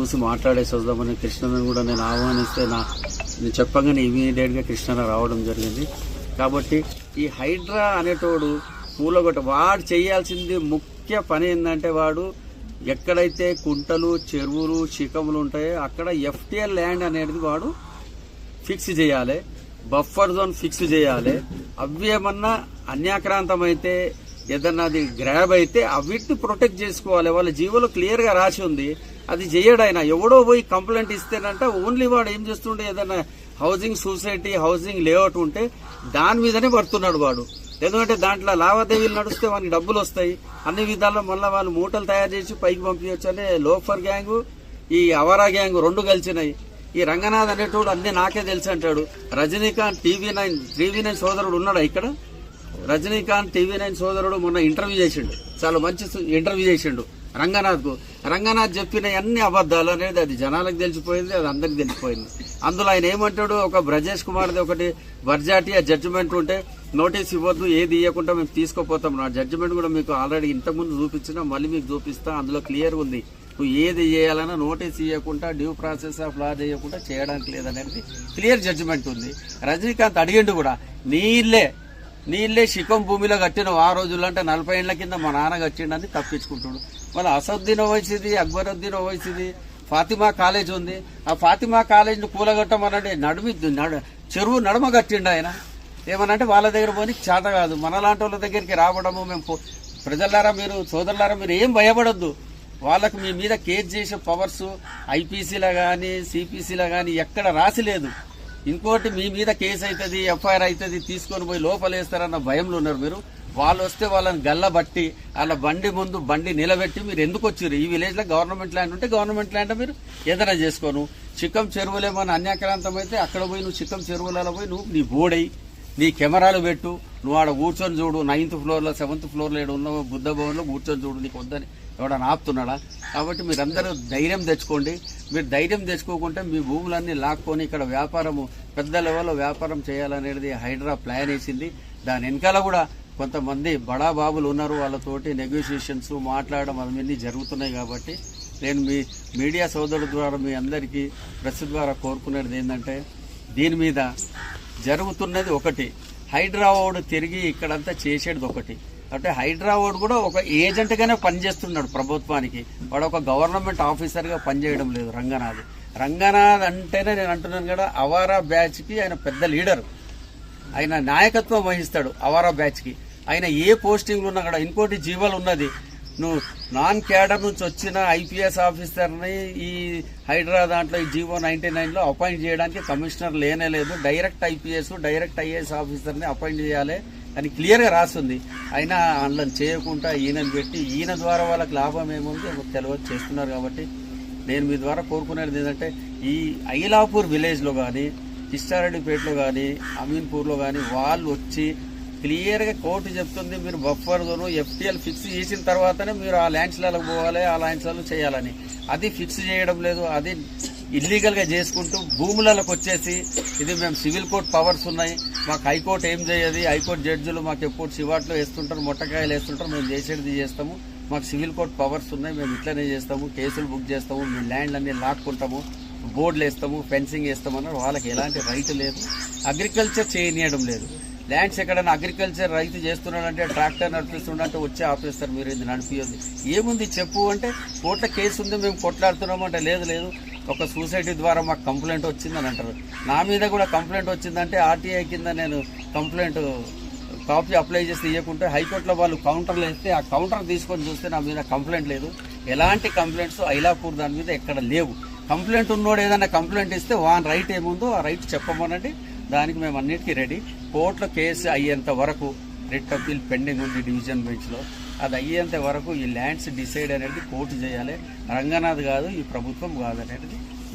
చూసి మాట్లాడేసి వద్దామని కృష్ణను కూడా నేను ఆహ్వానిస్తే నేను చెప్పగానే ఇమీడియట్గా కృష్ణ రావడం జరిగింది. కాబట్టి ఈ హైడ్రా అనేటోడు పూలగొట్ట వాడు చేయాల్సింది ముఖ్య పని ఏంటంటే, వాడు ఎక్కడైతే కుంటలు, చెరువులు, శిఖములు ఉంటాయో అక్కడ ఎఫ్టీఎల్ ల్యాండ్ అనేది వాడు ఫిక్స్ చేయాలి, బఫర్ జోన్ ఫిక్స్ చేయాలి. అవి ఏమన్నా అన్యాక్రాంతమైతే, ఏదన్నా అది గ్రాబ్ అయితే అవిటిని ప్రొటెక్ట్ చేసుకోవాలి. వాళ్ళ జీవోలో క్లియర్గా రాసి ఉంది, అది చేయడాయన. ఎవడో పోయి కంప్లైంట్ ఇస్తేనంట ఓన్లీ వాడు ఏం చేస్తుండే, ఏదైనా హౌసింగ్ సొసైటీ, హౌసింగ్ లేఅవుట్ ఉంటే దాని మీదనే పడుతున్నాడు వాడు. ఎందుకంటే దాంట్లో లావాదేవీలు నడిస్తే వానికి డబ్బులు వస్తాయి, అన్ని విధాల్లో మళ్ళీ వాళ్ళు మూటలు తయారు చేసి పైకి పంపించవచ్చు అనే లోఫర్ గ్యాంగు, ఈ అవరా గ్యాంగు రెండు కలిసినాయి. ఈ రంగనాథ్ అనేటోడు అన్ని నాకే తెలుసు అంటాడు. రజనీకాంత్ టీవీ9 సోదరుడు ఉన్నాడా ఇక్కడ? రజనీకాంత్ టీవీ9 సోదరుడు మొన్న ఇంటర్వ్యూ చేసిండు, చాలా మంచి ఇంటర్వ్యూ చేసిండు రంగనాథ్కు. రంగనాథ్ చెప్పిన అన్ని అబద్ధాలు అనేది అది జనాలకు తెలిసిపోయింది, అది అందరికి తెలిసిపోయింది. అందులో ఆయన ఏమంటాడు, ఒక బ్రజేష్ కుమార్ది ఒకటి వర్జాటి ఆ జడ్జిమెంట్ ఉంటే నోటీస్ ఇవ్వద్దు, ఏది ఇవ్వకుండా మేము తీసుకోపోతాం. నా జడ్జిమెంట్ కూడా మీకు ఆల్రెడీ ఇంతకుముందు చూపించినా, మళ్ళీ మీకు చూపిస్తా. అందులో క్లియర్ ఉంది, నువ్వు ఏది చేయాలన్నా నోటీస్ ఇవ్వకుండా, డ్యూ ప్రాసెస్ ఆఫ్ లా చేయకుండా చేయడానికి లేదనేది క్లియర్ జడ్జిమెంట్ ఉంది. రజనీకాంత్ అడిగిండు కూడా, నీళ్ళే శిఖం భూమిలో కట్టినావు ఆ రోజుల్లో, అంటే 40 ఏళ్ల కింద మా నాన్న కట్టిండని తప్పించుకుంటున్నాడు. మళ్ళీ అసదుద్దీన్ ఓవైసీది, అక్బరుద్దీన్ ఓవైసీది ఫాతిమా కాలేజ్ ఉంది, ఆ ఫాతిమా కాలేజ్ను కూలగొట్టమనండి, చెరువు నడుమ కట్టిండు ఆయన. ఏమనంటే వాళ్ళ దగ్గర పోనీ చేత కాదు, మనలాంటి వాళ్ళ దగ్గరికి రావడము. మేము ప్రజలారా, మీరు సోదరులారా, మీరు ఏం భయపడొద్దు. వాళ్ళకు మీ మీద కేసు చేసే పవర్స్ ఐపీసీలో కానీ సిపిసిలో కానీ ఎక్కడ రాసి లేదు. ఇంకోటి మీ మీద కేసు అవుతుంది, ఎఫ్ఐఆర్ అవుతుంది, తీసుకొని పోయి లోపలేస్తారన్న భయంలో ఉన్నారు మీరు. వాళ్ళు వస్తే వాళ్ళని గల్లబట్టి వాళ్ళ బండి ముందు బండి నిలబెట్టి మీరు ఎందుకు వచ్చారు? ఈ విలేజ్ లో గవర్నమెంట్ ల్యాండ్ ఉంటే గవర్నమెంట్ ల్యాండ్ మీరు ఏదైనా చేసుకోను. చిక్కం చెరువులేమన్నా అన్యాక్రాంతం అయితే అక్కడ పోయి నువ్వు చిక్కం చెరువులలో పోయి నువ్వు నీ బోర్డై నీ కెమెరాలు పెట్టు, నువ్వు ఆడ కూర్చొని చూడు. 9th ఫ్లోర్లో 7th ఫ్లోర్లో ఏడు ఉన్న బుద్ధ భవన్లో కూర్చొని చూడు, నీకు వద్దని ఎవడన్నా ఆపుతున్నాడా? కాబట్టి మీరందరూ ధైర్యం తెచ్చుకోండి. మీరు ధైర్యం తెచ్చుకోకుంటే మీ భూములన్నీ లాక్కొని ఇక్కడ వ్యాపారము పెద్ద లెవెల్లో వ్యాపారం చేయాలనేది హైడ్రా ప్లాన్ వేసింది. దాని వెనకాల కూడా కొంతమంది బడా బాబులు ఉన్నారు, వాళ్ళతోటి నెగోషియేషన్స్ మాట్లాడడం అవన్నీ జరుగుతున్నాయి. కాబట్టి నేను మీ మీడియా సోదరుల ద్వారా మీ అందరికీ ప్రెస్ ద్వారా కోరుకునేది ఏంటంటే, దీని మీద జరుగుతున్నది ఒకటి, హైడ్రావాడు తిరిగి ఇక్కడంతా చేసేది ఒకటి. అంటే హైడ్రావాడు కూడా ఒక ఏజెంట్గానే పనిచేస్తున్నాడు ప్రభుత్వానికి, వాడు ఒక గవర్నమెంట్ ఆఫీసర్గా పనిచేయడం లేదు. రంగనాథ్ అంటేనే నేను అంటున్నాను కదా, అవారా బ్యాచ్కి ఆయన పెద్ద లీడర్, ఆయన నాయకత్వం వహిస్తాడు అవారా బ్యాచ్కి. ఆయన ఏ పోస్టింగ్లు ఉన్నా కూడా, ఇంకోటి జీవోలు ఉన్నది, నువ్వు నాన్ క్యాడర్ నుంచి వచ్చిన ఐపీఎస్ ఆఫీసర్ని ఈ హైడ్రా దాంట్లో ఈ జీవో 99లో అపాయింట్ చేయడానికి కమిషనర్ లేనే లేదు. డైరెక్ట్ ఐపీఎస్ డైరెక్ట్ ఐఏఎస్ ఆఫీసర్ని అపాయింట్ చేయాలి అని క్లియర్గా రాస్తుంది. అయినా అందులో చేయకుండా ఈయనని పెట్టి ఈయన ద్వారా వాళ్ళకి లాభం ఏముంది తెలియదు చేస్తున్నారు. కాబట్టి నేను మీ ద్వారా కోరుకునేది ఏంటంటే, ఈ ఐలాపూర్ విలేజ్లో కానీ, కిష్టారెడ్డిపేటలో కానీ, అమీన్పూర్లో కానీ వాళ్ళు వచ్చి క్లియర్గా కోర్టు చెప్తుంది, మీరు బఫర్ జోన్ ఎఫ్టీఎల్ ఫిక్స్ చేసిన తర్వాతనే మీరు ఆ ల్యాండ్స్లకు పోవాలి, ఆ ల్యాండ్స్లలో చేయాలని. అది ఫిక్స్ చేయడం లేదు, అది ఇల్లీగల్గా చేసుకుంటూ భూములకు వచ్చేసి ఇది మేము సివిల్ కోర్ట్ పవర్స్ ఉన్నాయి, మాకు హైకోర్టు ఏం చేయదు, హైకోర్టు జడ్జిలు మాకు ఎప్పుడు శివాట్లో వేస్తుంటారు, మొట్టకాయలు వేస్తుంటారు, మేము చేసేది చేస్తాము, మాకు సివిల్ కోర్ట్ పవర్స్ ఉన్నాయి, మేము ఇట్లనే చేస్తాము, కేసులు బుక్ చేస్తాము, మీ ల్యాండ్లన్నీ లాక్కుంటాము, బోర్డులు వేస్తాము, ఫెన్సింగ్ వేస్తామన్నారు. వాళ్ళకి ఎలాంటి రైట్ లేదు, అగ్రికల్చర్ చేయనీయడం లేదు. ల్యాండ్స్ ఎక్కడైనా అగ్రికల్చర్ రైతు చేస్తున్నాడంటే, ట్రాక్టర్ నడిపిస్తుండంటే వచ్చి ఆపేస్తారు, మీరు ఇది నడిపియొద్దు, ఏముంది చెప్పు అంటే కోర్టులో కేసు ఉంది మేము కొట్లాడుతున్నాము అంటే, లేదు ఒక సొసైటీ ద్వారా మాకు కంప్లైంట్ వచ్చిందని అంటారు. నా మీద కూడా కంప్లైంట్ వచ్చిందంటే ఆర్టీఐ కింద నేను కంప్లైంట్ కాపీ అప్లై చేసి ఇవ్వకుంటే హైకోర్టులో వాళ్ళు కౌంటర్లు వేస్తే ఆ కౌంటర్ తీసుకొని చూస్తే నా మీద కంప్లైంట్ లేదు. ఎలాంటి కంప్లైంట్స్ ఐలాపూర్ దాని మీద ఎక్కడ లేవు. కంప్లైంట్ ఉన్నోడు ఏదైనా కంప్లైంట్ ఇస్తే వాన్ రైట్ ఏముందో ఆ రైట్ చెప్పమనండి, దానికి మేము అన్నిటికీ రెడీ. కోర్టులో కేసు అయ్యేంత వరకు రిట్ అప్పీల్ పెండింగ్ ఉంది డివిజన్ బెంచ్లో, అది అయ్యేంత వరకు ఈ ల్యాండ్స్ డిసైడ్ అనేది కోర్టు చేయాలి, రంగనాథ్ కాదు, ఈ ప్రభుత్వం కాదు అనేది